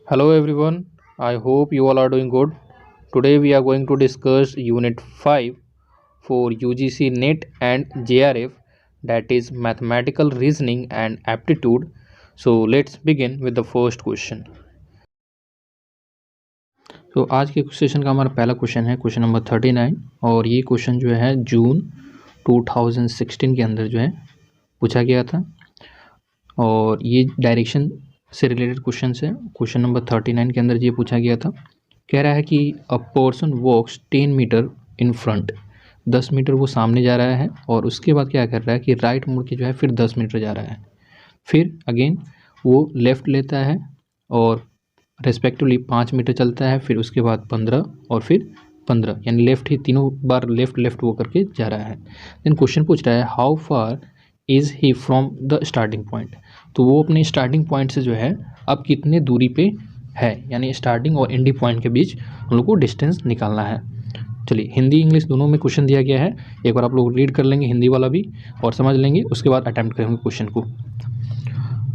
Hello everyone, I hope you all are doing good. Today we are going to discuss Unit 5 for UGC NET and JRF, that is Mathematical Reasoning and Aptitude. So let's begin with the first question. तो आज के session का हमारा पहला question है question number 39 और ये question जो है जून 2016 के अंदर जो है पूछा गया था और ये डायरेक्शन से रिलेटेड क्वेश्चन है। क्वेश्चन नंबर 39 के अंदर ये पूछा गया था, कह रहा है कि a person walks 10 metre in front, 10 metre वो सामने जा रहा है और उसके बाद क्या कर रहा है कि राइट मुड़ के जो है फिर 10 मीटर जा रहा है, फिर अगेन वो लेफ़्ट लेता है और रेस्पेक्टिवली 5 मीटर चलता है, फिर उसके बाद 15 और फिर 15, यानी लेफ़्ट ही तीनों बार लेफ़्ट वो करके जा रहा है। देन क्वेश्चन पूछ रहा है how far is he from the starting point, तो वो अपने स्टार्टिंग पॉइंट से जो है अब कितने दूरी पे है, यानी स्टार्टिंग और एंडिंग पॉइंट के बीच हम लोग को डिस्टेंस निकालना है। चलिए हिंदी इंग्लिश दोनों में क्वेश्चन दिया गया है, एक बार आप लोग रीड कर लेंगे हिंदी वाला भी और समझ लेंगे, उसके बाद अटैम्प्ट करेंगे क्वेश्चन को।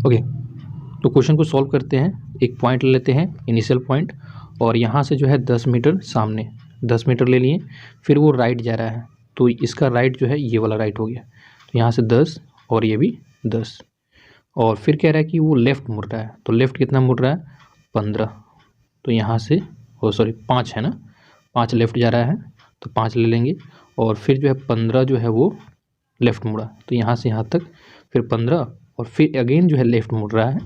ओके, तो क्वेश्चन को सॉल्व करते हैं। एक पॉइंट ले लेते हैं इनिशियल पॉइंट और यहाँ से जो है 10 मीटर सामने 10 मीटर ले लिए, फिर वो राइट जा रहा है तो इसका राइट जो है ये वाला राइट हो गया, तो यहाँ से 10 और ये भी 10, और फिर कह रहा है कि वो लेफ़्ट मुड़ रहा है, तो लेफ़्ट कितना मुड़ रहा है 15, तो यहाँ से 5 है ना, 5 लेफ़्ट जा रहा है तो 5 ले लेंगे और फिर जो है 15 जो है वो लेफ़्ट मुड़ा, तो यहाँ से यहाँ तक फिर 15 और फिर अगेन जो है लेफ़्ट मुड़ रहा है,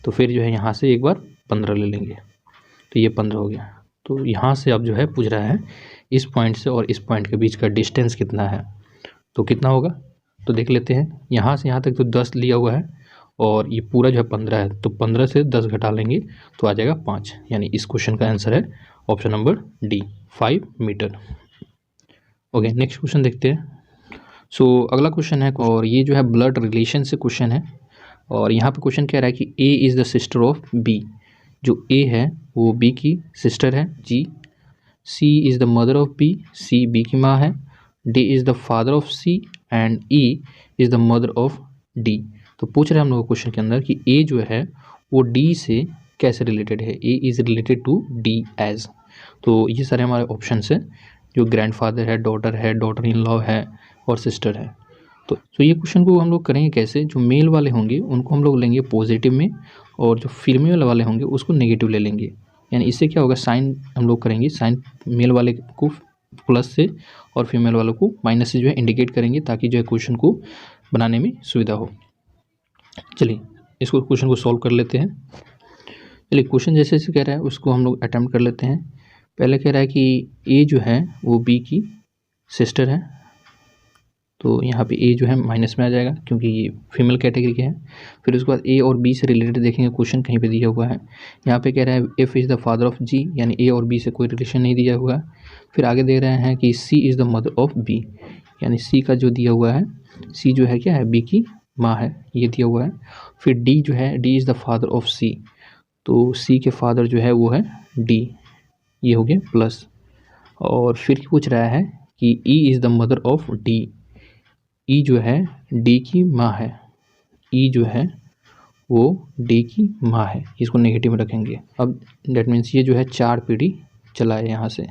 तो फिर जो है यहाँ से एक बार 15 ले लेंगे, तो ये 15 हो गया। तो यहाँ से अब जो है पूछ रहा है इस पॉइंट से और इस पॉइंट के बीच का डिस्टेंस कितना है, तो कितना होगा तो देख लेते हैं। यहाँ से यहाँ तक तो 10 लिया हुआ है और ये पूरा जो है 15 है, तो 15 से 10 घटा लेंगे तो आ जाएगा 5, यानी इस क्वेश्चन का आंसर है option number D, 5 metre. Okay, next question देखते हैं। अगला क्वेश्चन है और ये जो है ब्लड रिलेशन से क्वेश्चन है और यहाँ पे क्वेश्चन कह रहा है कि A is the sister of B, जो ए है वो बी की सिस्टर है जी, C is the mother of B, C B की माँ है, D is the father of C and E is the mother of D. तो पूछ रहे हैं हम लोग क्वेश्चन के अंदर कि ए जो है वो डी से कैसे रिलेटेड है, A is related to D age. तो ये सारे हमारे ऑप्शन है, जो ग्रैंडफादर है, डॉटर इन लॉ है और सिस्टर है। तो ये क्वेश्चन को हम लोग करेंगे कैसे, जो मेल वाले होंगे उनको हम लोग लेंगे पॉजिटिव में और जो फीमेल वाले होंगे उसको नेगेटिव ले लेंगे, यानी इससे क्या होगा साइन हम लोग करेंगे, साइन मेल वाले को प्लस से और फीमेल वालों को माइनस से जो है इंडिकेट करेंगे, ताकि जो है क्वेश्चन को बनाने में सुविधा हो। चलिए इसको क्वेश्चन को सॉल्व कर लेते हैं। चलिए क्वेश्चन जैसे जैसे कह रहा है उसको हम लोग अटैम्प्ट कर लेते हैं। पहले कह रहा है कि ए जो है वो बी की सिस्टर है, तो यहाँ पे ए जो है माइनस में आ जाएगा क्योंकि ये फीमेल कैटेगरी के हैं। फिर उसके बाद ए और बी से रिलेटेड देखेंगे, क्वेश्चन कहीं पे दिया हुआ है, यहाँ पे कह रहा है F is the father of G, यानी ए और बी से कोई रिलेशन नहीं दिया हुआ है। फिर आगे दे रहे हैं कि C is the mother of B, यानी सी का जो दिया हुआ है, सी जो है क्या है बी की माँ है, ये दिया हुआ है। फिर डी जो है, D is the father of C, तो सी के फादर जो है वो है डी, ये हो गया प्लस। और फिर पूछ रहा है कि E is the mother of D, E जो है डी की माँ है, ई जो है वो डी की माँ है, इसको नेगेटिव में रखेंगे। अब डेट मीन्स ये जो है 4 पीढ़ी चला है, यहाँ से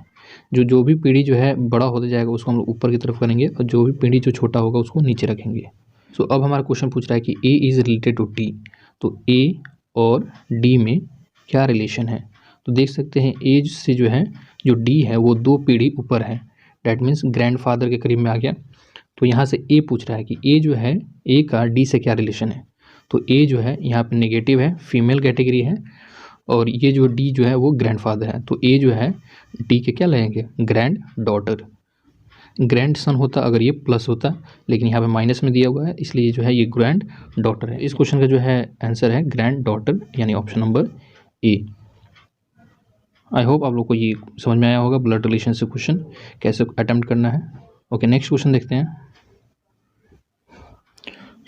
जो भी पीढ़ी जो है बड़ा होता जाएगा उसको हम लोग ऊपर की तरफ करेंगे और जो भी पीढ़ी जो छोटा होगा उसको नीचे रखेंगे। अब हमारा क्वेश्चन पूछ रहा है कि A is related to D, तो ए और डी में क्या रिलेशन है, तो देख सकते हैं ए से जो है जो डी है वो 2 पीढ़ी ऊपर है, डैट मीन्स ग्रैंडफादर के करीब में आ गया। तो यहाँ से ए पूछ रहा है कि ए जो है ए का डी से क्या रिलेशन है, तो ए जो है यहाँ पे नेगेटिव है, फीमेल कैटेगरी है, और ये जो डी जो है वो ग्रैंडफादर है, तो ए जो है डी के क्या लगेंगे ग्रैंड डॉटर। ग्रैंड सन होता अगर ये प्लस होता, लेकिन यहाँ पे माइनस में दिया हुआ है इसलिए जो है ये ग्रैंड डॉटर है। इस क्वेश्चन का जो है आंसर है ग्रैंड डॉटर, यानी option number A. I hope आप लोग को ये समझ में आया होगा ब्लड रिलेशन से क्वेश्चन कैसे अटेम्प्ट करना है। ओके, नेक्स्ट क्वेश्चन देखते हैं।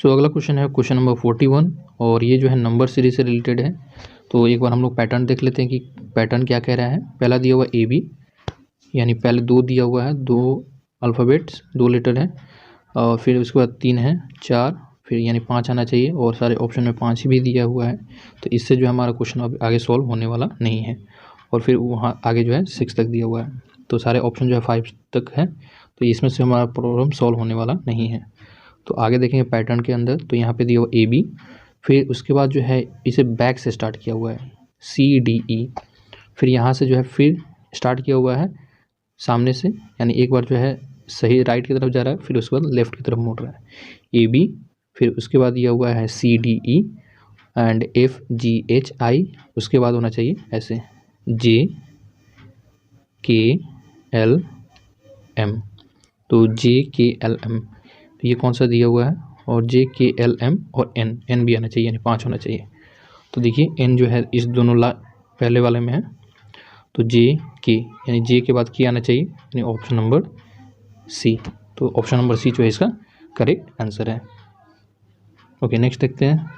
अगला क्वेश्चन है क्वेश्चन नंबर 41 और ये जो है नंबर सीरीज से रिलेटेड है। तो एक बार हम लोग पैटर्न देख लेते हैं कि पैटर्न क्या कह रहा है। पहला दिया हुआ ए बी, यानी पहले 2 दिया हुआ है, 2 अल्फ़ाबेट्स 2 लेटर है, और फिर उसके बाद 3 है, 4 फिर यानी 5 आना चाहिए, और सारे ऑप्शन में 5 ही भी दिया हुआ है, तो इससे जो है हमारा क्वेश्चन अब आगे सॉल्व होने वाला नहीं है। और फिर वहाँ आगे जो है 6 तक दिया हुआ है, तो सारे ऑप्शन जो है 5 तक है, तो इसमें से हमारा प्रॉब्लम सॉल्व होने वाला नहीं है। तो आगे देखेंगे पैटर्न के अंदर, तो यहाँ पे दिया हुआ AB, फिर उसके बाद जो है इसे बैक से स्टार्ट किया हुआ है CDE, फिर यहाँ से जो है फिर स्टार्ट किया हुआ है सामने से, यानी एक बार जो है सही राइट की तरफ जा रहा है, फिर उसके बाद लेफ्ट की तरफ मुड़ रहा है AB, फिर उसके बाद दिया हुआ है CDE एंड FGHI, उसके बाद होना चाहिए ऐसे JKLM, तो JKLM ये कौन सा दिया हुआ है, और JKLM और N भी आना चाहिए, यानी 5 होना चाहिए। तो देखिए N जो है इस दोनों पहले वाले में है, तो JK यानी J के बाद K आना चाहिए, यानी ऑप्शन नंबर C, तो ऑप्शन नंबर C जो है इसका करेक्ट आंसर है। ओके, नेक्स्ट देखते हैं।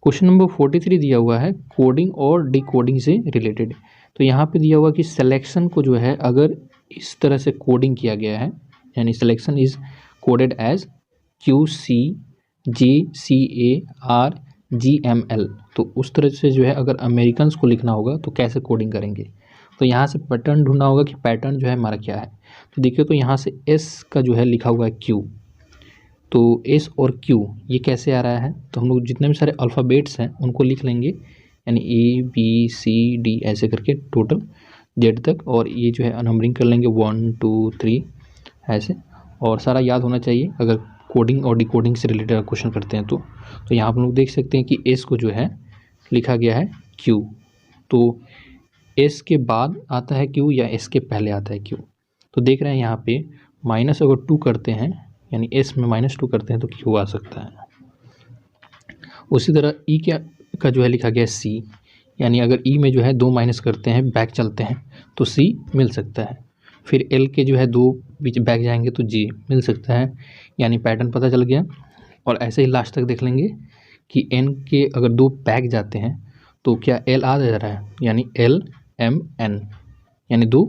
क्वेश्चन नंबर 43 दिया हुआ है कोडिंग और डिकोडिंग से रिलेटेड। तो यहाँ पे दिया हुआ कि सिलेक्शन को जो है अगर इस तरह से कोडिंग किया गया है, यानी selection is coded as QCJCARGML, तो उस तरह से जो है अगर अमेरिकन्स को लिखना होगा तो कैसे कोडिंग करेंगे। तो यहाँ से पैटर्न ढूंढना होगा कि पैटर्न जो है हमारा क्या है। तो देखिए, तो यहाँ से S का जो है लिखा हुआ है Q, तो S और Q ये कैसे आ रहा है, तो हम लोग जितने भी सारे अल्फ़ाबेट्स हैं उनको लिख लेंगे, यानी ABCD ऐसे करके टोटल Z तक, और ये जो है नंबरिंग कर लेंगे 1 2 3 ऐसे, और सारा याद होना चाहिए अगर कोडिंग और डिकोडिंग से रिलेटेड क्वेश्चन करते हैं। तो यहाँ हम लोग देख सकते हैं कि S को जो है लिखा गया है Q, तो S के बाद आता है Q या S के पहले आता है Q। तो देख रहे हैं यहाँ पे माइनस अगर 2 करते हैं, यानी S में -2 करते हैं तो Q आ सकता है। उसी तरह E का जो है लिखा गया C, यानी अगर E में जो है 2 माइनस करते हैं, बैक चलते हैं तो C मिल सकता है। फिर L के जो है 2 बीच बैक जाएंगे तो G मिल सकता है, यानी पैटर्न पता चल गया। और ऐसे ही लास्ट तक देख लेंगे कि N के अगर 2 बैक जाते हैं तो क्या L आ जा रहा है, यानी LMN, यानी 2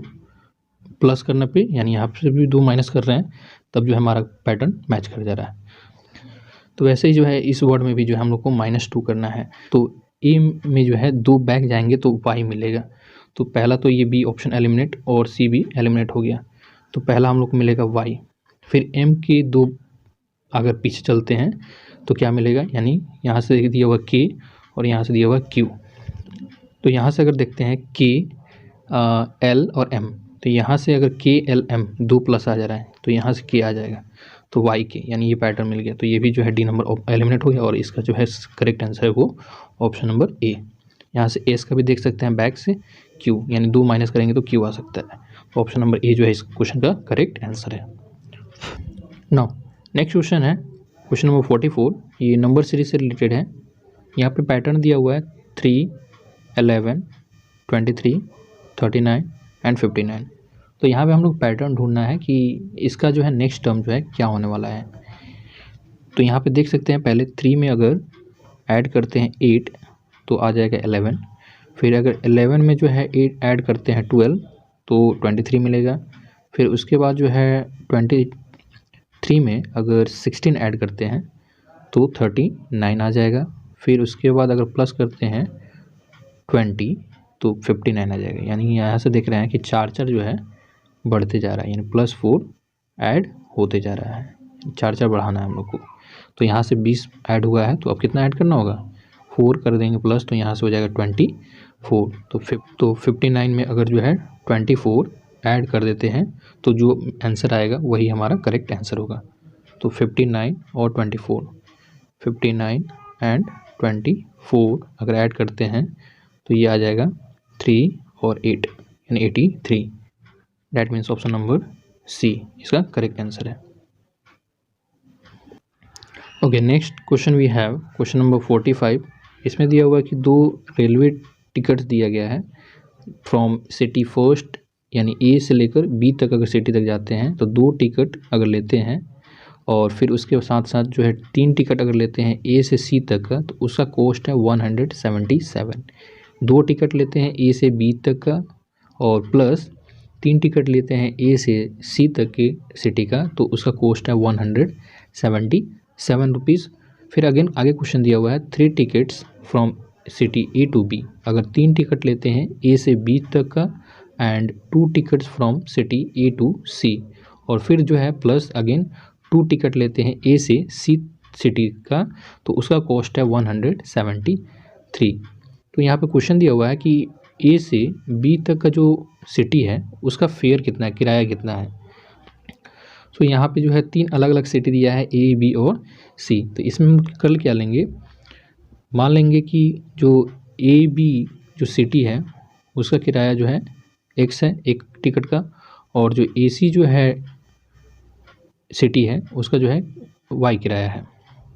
प्लस करने पे, यानी यहाँ से भी 2 माइनस कर रहे हैं तब जो है हमारा पैटर्न मैच कर जा रहा है। तो वैसे ही जो है इस वर्ड में भी जो है हम लोग को -2 करना है, तो A में जो है 2 बैक जाएंगे तो Y मिलेगा। तो पहला तो ये B ऑप्शन एलिमिनेट और C भी एलिमिनेट हो गया, तो पहला हम लोग को मिलेगा Y। फिर M के 2 अगर पीछे चलते हैं तो क्या मिलेगा, यानी यहाँ से दिया हुआ K और यहाँ से दिया हुआ Q, तो यहाँ से अगर देखते हैं K L और M, तो यहाँ से अगर KLM 2 प्लस आ जा रहा है तो यहाँ से K आ जाएगा, तो YK, यानी ये पैटर्न मिल गया। तो ये भी जो है D नंबर एलिमिनेट हो गया, और इसका जो है करेक्ट आंसर है वो ऑप्शन नंबर A। यहाँ से S का भी देख सकते हैं बैक से Q, यानी 2 माइनस करेंगे तो Q आ सकता है। ऑप्शन नंबर A जो है इस क्वेश्चन का करेक्ट आंसर है। नाउ नेक्स्ट क्वेश्चन है क्वेश्चन नंबर 44, ये नंबर सीरीज से रिलेटेड है। यहाँ पे पैटर्न दिया हुआ है 3, 11, 23, 39 एंड 59। तो यहाँ पे हम लोग पैटर्न ढूंढना है कि इसका जो है नेक्स्ट टर्म जो है क्या होने वाला है। तो यहाँ पे देख सकते हैं पहले 3 में अगर ऐड करते हैं 8 तो आ जाएगा 11, फिर अगर 11 में जो है 8 ऐड करते हैं 12 तो 23 मिलेगा, फिर उसके बाद जो है 23 में अगर 16 ऐड करते हैं तो 39 आ जाएगा, फिर उसके बाद अगर प्लस करते हैं 20 तो 59 आ जाएगा। यानी यहाँ से देख रहे हैं कि 4 जो है बढ़ते जा रहा है, यानी +4 ऐड होते जा रहा है, 4 बढ़ाना है हम लोग को। तो यहाँ से 20 ऐड हुआ है, तो अब कितना ऐड करना होगा, 4 कर देंगे प्लस, तो यहाँ से हो जाएगा 24। तो 59 में अगर जो है 24 ऐड कर देते हैं तो जो आंसर आएगा वही हमारा करेक्ट आंसर होगा। तो 59 और 24, 59 एंड 24 अगर ऐड करते हैं तो ये आ जाएगा 3 और 8 यानी 83। That means option number C इसका करेक्ट आंसर है। Okay, next question we have question number 45। इसमें दिया हुआ है कि 2 रेलवे टिकट्स दिया गया है फ्रॉम सिटी फर्स्ट, यानी ए से लेकर बी तक अगर सिटी तक जाते हैं तो 2 टिकट अगर लेते हैं, और फिर उसके साथ साथ जो है 3 टिकट अगर लेते हैं ए से सी तक का तो उसका कॉस्ट है 177। 2 टिकट लेते हैं ए से बी तक का और प्लस 3 टिकट लेते हैं ए से सी तक के सिटी का तो उसका कॉस्ट है 177 रुपीज़। फिर अगेन आगे क्वेश्चन दिया हुआ है 3 tickets from city A to B. अगर 3 टिकट लेते हैं ए से बी तक का and 2 tickets from city A to C, और फिर जो है प्लस अगेन 2 टिकट लेते हैं ए से सी सिटी का, तो उसका कॉस्ट है 173। तो यहाँ पे क्वेश्चन दिया हुआ है कि ए से बी तक का जो सिटी है उसका फेयर कितना है, किराया कितना है। तो यहाँ पे जो है 3 अलग अलग सिटी दिया है, ए बी और सी। तो इसमें हम कल क्या लेंगे, मान लेंगे कि जो ए बी जो सिटी है उसका किराया जो है एक्स है एक टिकट का, और जो ए सी जो है सिटी है उसका जो है वाई किराया है।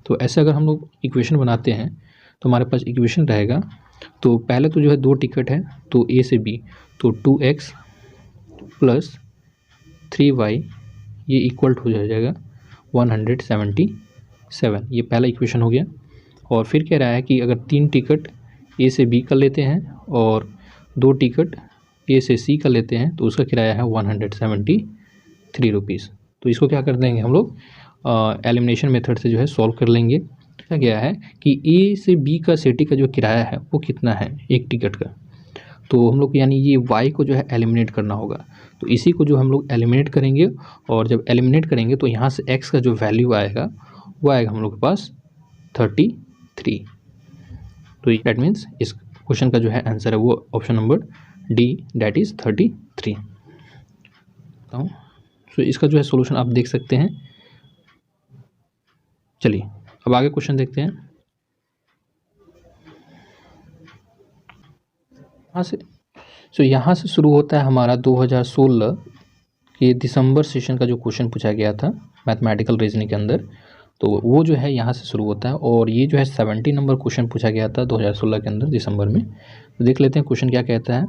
तो ऐसे अगर हम लोग इक्वेशन बनाते हैं तो हमारे पास इक्वेशन रहेगा, तो पहले तो जो है 2 टिकट है तो ए से बी, तो 2x प्लस 3y ये इक्वल हो जाएगा 177। ये पहला इक्वेशन हो गया। और फिर कह रहा है कि अगर 3 टिकट ए से बी का लेते हैं और 2 टिकट ए से सी का लेते हैं तो उसका किराया है 173 रुपीज़। तो इसको क्या कर देंगे हम लोग, एलिमिनेशन मेथड से जो है सॉल्व कर लेंगे। क्या गया है कि ए से बी का सिटी का जो किराया है वो कितना है एक टिकट का, तो हम लोग यानी ये y को जो है एलिमिनेट करना होगा। तो इसी को जो हम लोग एलिमिनेट करेंगे, और जब एलिमिनेट करेंगे तो यहाँ से x का जो वैल्यू आएगा वो आएगा हम लोग के पास 33। तो दैट मीन्स इस क्वेश्चन का जो है आंसर है वो option number D, that is 33। तो इसका जो है सॉल्यूशन आप देख सकते हैं। चलिए अब आगे क्वेश्चन देखते हैं। यहाँ से शुरू होता है हमारा 2016 के दिसंबर सेशन का जो क्वेश्चन पूछा गया था मैथमेटिकल रीजनिंग के अंदर, तो वो जो है यहाँ से शुरू होता है, और ये जो है 70 नंबर क्वेश्चन पूछा गया था 2016 के अंदर दिसंबर में। तो देख लेते हैं क्वेश्चन क्या कहता है।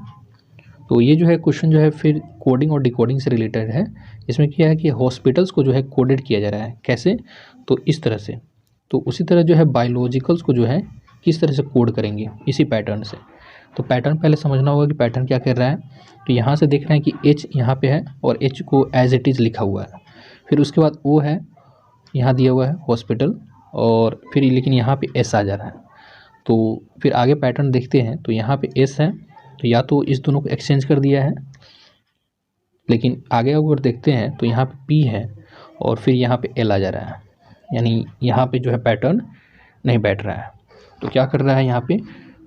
तो ये जो है क्वेश्चन जो है फिर कोडिंग और डिकोडिंग से रिलेटेड है। इसमें क्या है कि हॉस्पिटल्स को जो है कोडेड किया जा रहा है, कैसे, तो इस तरह से। तो उसी तरह जो है बायोलॉजिकल्स को जो है किस तरह से कोड करेंगे, इसी पैटर्न से। तो पैटर्न पहले समझना होगा कि पैटर्न क्या कर रहा है। तो यहाँ से देख रहे हैं कि H यहाँ पे है और H को एज इट इज़ लिखा हुआ है। फिर उसके बाद O है, यहाँ दिया हुआ है हॉस्पिटल, और फिर लेकिन यहाँ पे S आ जा रहा है। तो फिर आगे पैटर्न देखते हैं, तो यहाँ पे S है, तो या तो इस दोनों को एक्सचेंज कर दिया है, लेकिन आगे अगर देखते हैं तो यहाँ पे P है और फिर यहाँ पे L आ जा रहा है, यानी यहाँ पे जो है पैटर्न नहीं बैठ रहा है। तो क्या कर रहा है यहाँ पे,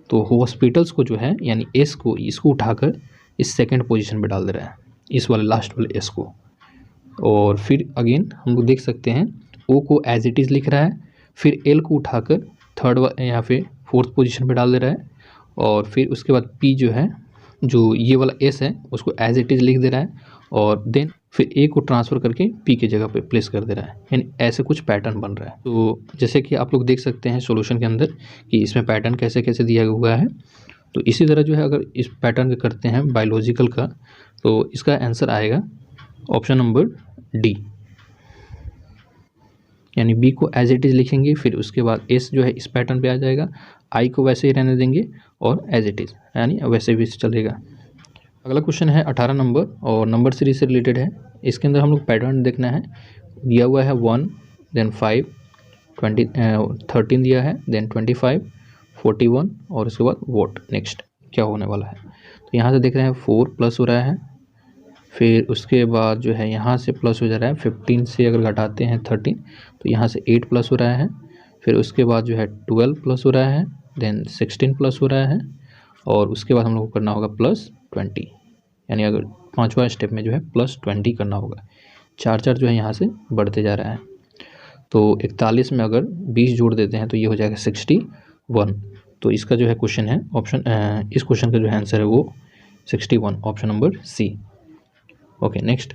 तो हॉस्पिटल्स को जो है यानी एस को, इसको उठाकर इस सेकंड पोजीशन पे डाल दे रहा है, इस वाले लास्ट वाले एस को। और फिर अगेन हम लोग देख सकते हैं ओ को एज इट इज़ लिख रहा है, फिर एल को उठाकर थर्ड यहाँ पे 4th पोजीशन पे डाल दे रहा है, और फिर उसके बाद पी जो है, जो ये वाला एस है उसको एज इट इज़ लिख दे रहा है, और देन फिर ए को ट्रांसफ़र करके पी की जगह पे प्लेस कर दे रहा है, यानी ऐसे कुछ पैटर्न बन रहा है। तो जैसे कि आप लोग देख सकते हैं सॉल्यूशन के अंदर कि इसमें पैटर्न कैसे कैसे दिया हुआ है। तो इसी तरह जो है अगर इस पैटर्न का करते हैं बायोलॉजिकल का, तो इसका आंसर आएगा ऑप्शन नंबर डी, यानी बी को एज इट इज़ लिखेंगे, फिर उसके बाद एस जो है इस पैटर्न पे आ जाएगा, आई को वैसे ही रहने देंगे और एज इट इज़ यानी वैसे भी चलेगा। अगला क्वेश्चन है 18 नंबर और नंबर सीरीज से रिलेटेड है। इसके अंदर हम लोग पैटर्न देखना है। दिया हुआ है 1, देन 5, 13 दिया है, देन 25, 41 और उसके बाद वोट नेक्स्ट क्या होने वाला है। तो यहाँ से देख रहे हैं 4 प्लस हो रहा है, फिर उसके बाद जो है यहाँ से प्लस हो जा रहा है, 15 से अगर घटाते हैं 13 तो यहाँ से 8 प्लस हो रहा है, फिर उसके बाद जो है 12 प्लस हो रहा है, देन 16 प्लस हो रहा है, और उसके बाद हम लोग को करना होगा प्लस 20, यानी अगर 5वां स्टेप में जो है प्लस 20 करना होगा। 4 जो है यहाँ से बढ़ते जा रहा है। तो 41 में अगर 20 जोड़ देते हैं तो ये हो जाएगा 61। तो इसका जो है क्वेश्चन है ऑप्शन, इस क्वेश्चन का जो है आंसर है वो 61, option number C. Okay next,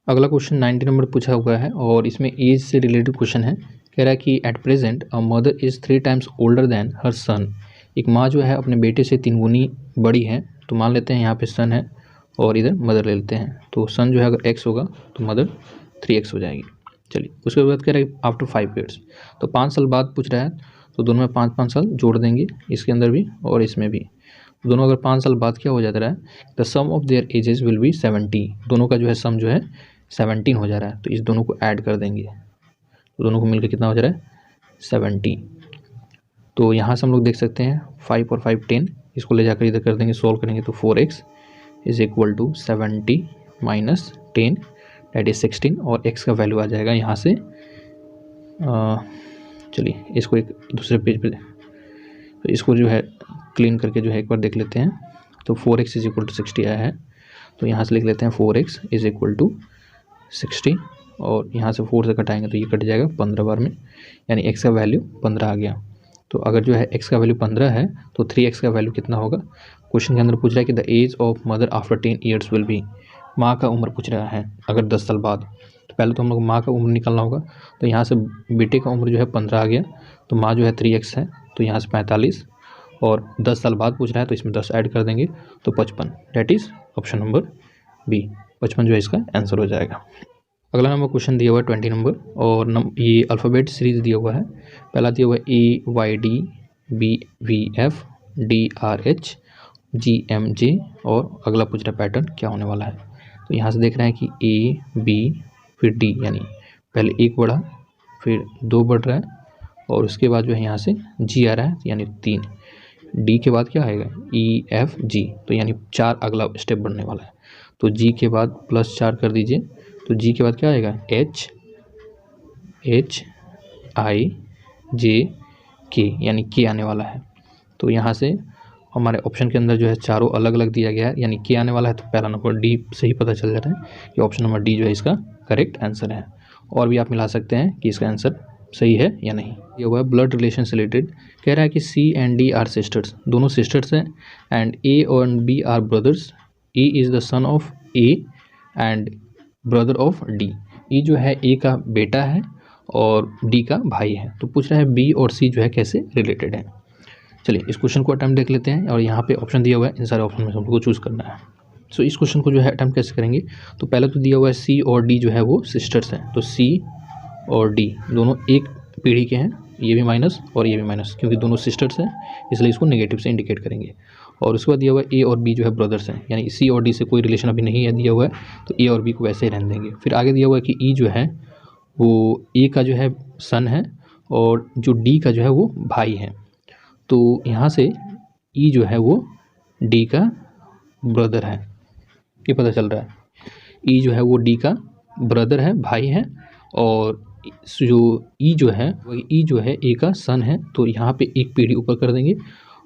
अगला क्वेश्चन 90 नंबर पूछा हुआ है और इसमें एज से रिलेटेड क्वेश्चन है। कह रहा है कि at present a mother is 3 times older than her son. एक माँ जो है अपने बेटे से 3 गुनी बड़ी है। तो मान लेते हैं यहाँ पे सन है और इधर मदर ले लेते हैं। तो सन जो है अगर x होगा तो मदर 3x हो जाएगी। चलिए उसके बाद कह रहा है आफ्टर 5 ईयर्स, तो 5 साल बाद पूछ रहा है, तो दोनों में 5-5 साल जोड़ देंगे, इसके अंदर भी और इसमें भी। दोनों अगर 5 साल बाद क्या हो जाता है, the sum of their ages will be 70। दोनों का जो है सम जो है 17 हो जा रहा है, तो इस दोनों को ऐड कर देंगे तो दोनों को मिलकर कितना हो जा रहा है 70। तो यहाँ से हम लोग देख सकते हैं 5 और 5 10, इसको ले जाकर इधर कर देंगे, सॉल्व करेंगे तो 4x is equal to 70 minus 10 that is 16 और x का वैल्यू आ जाएगा यहाँ से। चलिए इसको एक दूसरे पेज पे तो इसको जो है क्लीन करके जो है एक बार देख लेते हैं। तो 4x इज इक्वल टू 60 आया है, तो यहाँ से लिख लेते हैं 4x इज इक्वल टू 60 और यहाँ से 4 से कटाएंगे तो ये कट जाएगा 15 बार में, यानी x का वैल्यू 15 आ गया। तो अगर जो है x का वैल्यू 15 है तो 3x का वैल्यू कितना होगा। क्वेश्चन के अंदर पूछ रहा है कि the age of mother after 10 years will be, माँ का उम्र पूछ रहा है अगर 10 साल बाद। तो पहले तो हम लोग माँ का उम्र निकालना होगा, तो यहाँ से बेटे का उम्र जो है 15 आ गया, तो माँ जो है 3x है तो यहाँ से 45 और 10 साल बाद पूछ रहा है तो इसमें 10 ऐड कर देंगे तो 55, that is option number B, 55 जो है इसका आंसर हो जाएगा। अगला नंबर क्वेश्चन दिया हुआ है 20 नंबर और ये अल्फ़ाबेट सीरीज दिया हुआ है। पहला दिया हुआ है AYD BVF DRH GMJ और अगला पूछ रहा है पैटर्न क्या होने वाला है। तो यहाँ से देख रहे हैं कि A B फिर D, यानी पहले 1 बढ़ा फिर 2 बढ़ रहा है और उसके बाद जो है यहाँ से G आ रहा है यानी 3, D के बाद क्या आएगा E F G, तो यानी 4 अगला स्टेप बढ़ने वाला है। तो G के बाद +4 कर दीजिए, तो G के बाद क्या आएगा H I J K, यानी K आने वाला है। तो यहाँ से हमारे ऑप्शन के अंदर जो है चारों अलग अलग दिया गया है, यानी K आने वाला है, तो पहला नंबर D से ही पता चल जाता है कि ऑप्शन नंबर D जो है इसका करेक्ट आंसर है। और भी आप मिला सकते हैं कि इसका आंसर सही है या नहीं। ये हुआ ब्लड रिलेशन से रिलेटेड, कह रहा है कि C and D are sisters, दोनों सिस्टर्स हैं, एंड A और B are brothers, E is the son of A and brother of D, E जो है A का बेटा है और D का भाई है। तो पूछ रहा है B और C जो है कैसे रिलेटेड है। चलिए इस क्वेश्चन को अटैम्प्ट देख लेते हैं और यहाँ पे ऑप्शन दिया हुआ है, इन सारे ऑप्शन में हम लोग को चूज़ करना है। सो इस क्वेश्चन को जो है अटैम्प्ट कैसे करेंगे, तो पहले तो दिया हुआ है C और D जो है वो सिस्टर्स हैं, तो C और D दोनों एक पीढ़ी के हैं, ये भी माइनस और ये भी माइनस, क्योंकि दोनों सिस्टर्स हैं इसलिए इसको नेगेटिव से इंडिकेट करेंगे। और उसके बाद दिया हुआ है A और B जो है ब्रदर्स हैं, यानी C और D से कोई रिलेशन अभी नहीं है दिया हुआ है, तो A और B को वैसे ही रहने देंगे। फिर आगे दिया हुआ है कि E जो है वो A का जो है सन है और जो D का जो है वो भाई है, तो यहाँ से E जो है वो D का ब्रदर है, ये पता चल रहा है। E जो है वो D का ब्रदर है, भाई है, और जो E जो है वही E जो है A का सन है, तो यहाँ पे एक पीढ़ी ऊपर कर देंगे।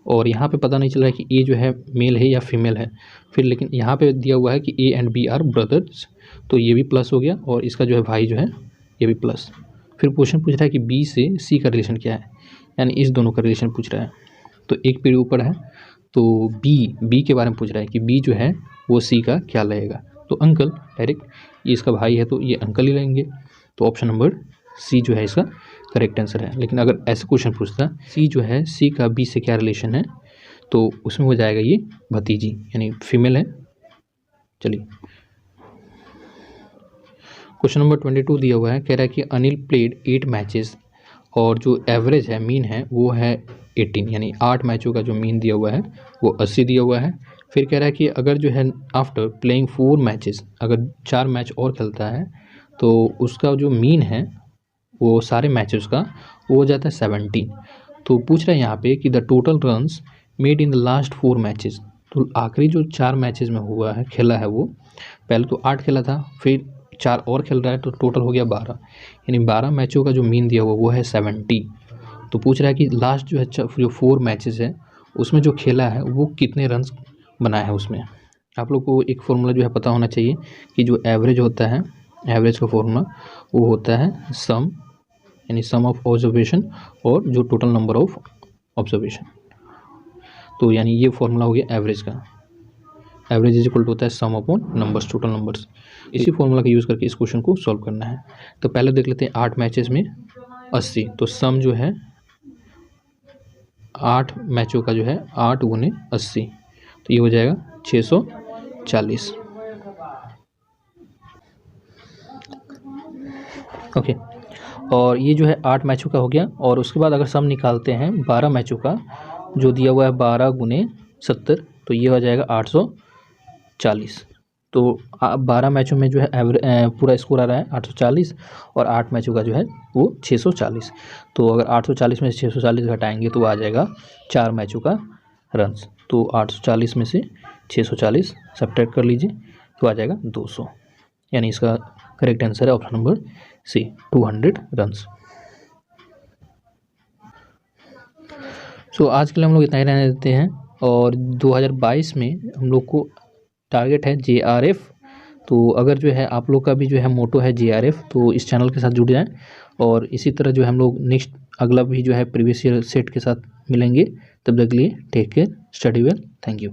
और यहाँ पे पता नहीं चल रहा है कि A जो है मेल है या फीमेल है, फिर लेकिन यहाँ पे दिया हुआ है कि A and B are brothers, तो ये भी प्लस हो गया और इसका जो है भाई जो है ये भी प्लस। फिर क्वेश्चन पूछ रहा है कि B से C का रिलेशन क्या है, यानी इस दोनों का रिलेशन पूछ रहा है, तो एक पीढ़ी ऊपर है, तो B के बारे में पूछ रहा है कि B जो है वो C का क्या लगेगा, तो अंकल डायरेक्ट, ये इसका भाई है तो ये अंकल ही लेंगे, तो ऑप्शन नंबर C जो है इसका करेक्ट आंसर है। लेकिन अगर ऐसे क्वेश्चन पूछता C जो है C का B से क्या रिलेशन है, तो उसमें हो जाएगा ये भतीजी, यानी फीमेल है। चलिए क्वेश्चन नंबर 22 दिया हुआ है, कह रहा है कि अनिल प्लेड 8 मैचेस और जो एवरेज है मीन है वो है 18, यानी 8 मैचों का जो मीन दिया हुआ है वो 80 दिया हुआ है। फिर कह रहा है कि अगर जो है आफ्टर प्लेइंग 4 मैचेस, अगर 4 मैच और खेलता है तो उसका जो मीन है वो सारे मैचेस का वो हो जाता है 17। तो पूछ रहा है यहाँ पे कि the total runs made in the last 4 matches, तो आखिरी जो 4 मैचेस में हुआ है खेला है वो, पहले तो 8 खेला था फिर 4 और खेल रहा है, तो टोटल हो गया 12, यानी 12 मैचों का जो मीन दिया हुआ वो है 70। तो पूछ रहा है कि लास्ट जो है जो 4 मैचेस है उसमें जो खेला है वो कितने रन्स बनाया है उसमें। आप लोग को एक फॉर्मूला जो है पता होना चाहिए कि जो एवरेज होता है, एवरेज का फॉर्मूला वो होता है सम, यानी सम ऑफ ऑब्जर्वेशन और जो टोटल नंबर ऑफ ऑब्जर्वेशन, तो यानी ये फॉर्मूला हो गया एवरेज का। एवरेज इज इक्वल टू होता है सम अपॉन नंबर्स, टोटल नंबर्स। इसी फॉर्मूला का यूज़ करके इस क्वेश्चन को सॉल्व करना है। तो पहले देख लेते हैं 8 मैचेस में 80, तो सम जो है 8 मैचों का जो है 8 गुने 80, तो ये हो जाएगा 640। ओके, और ये जो है 8 मैचों का हो गया। और उसके बाद अगर सम निकालते हैं 12 मैचों का, जो दिया हुआ है 12 गुने 70, तो ये हो जाएगा 840। तो 12 मैचों में जो है पूरा स्कोर आ रहा है 840 और 8 मैचों का जो है वो 640। तो अगर 840 में से 640 घटाएंगे तो आ जाएगा 4 मैचों का रन्स। तो 840 में से 640 सब्ट्रैक्ट कर लीजिए तो आ जाएगा 200, यानी इसका करेक्ट आंसर है ऑप्शन नंबर सी 200 रन्स। सो आज के लिए हम लोग इतना ही रहने देते हैं और 2022 में हम लोग को टारगेट है JRF। तो अगर जो है आप लोग का भी जो है मोटो है JRF तो इस चैनल के साथ जुड़ जाएं और इसी तरह जो है हम लोग नेक्स्ट अगला भी जो है प्रीवियस ईयर सेट के साथ मिलेंगे। तब तक के लिए take care, study well, thank you.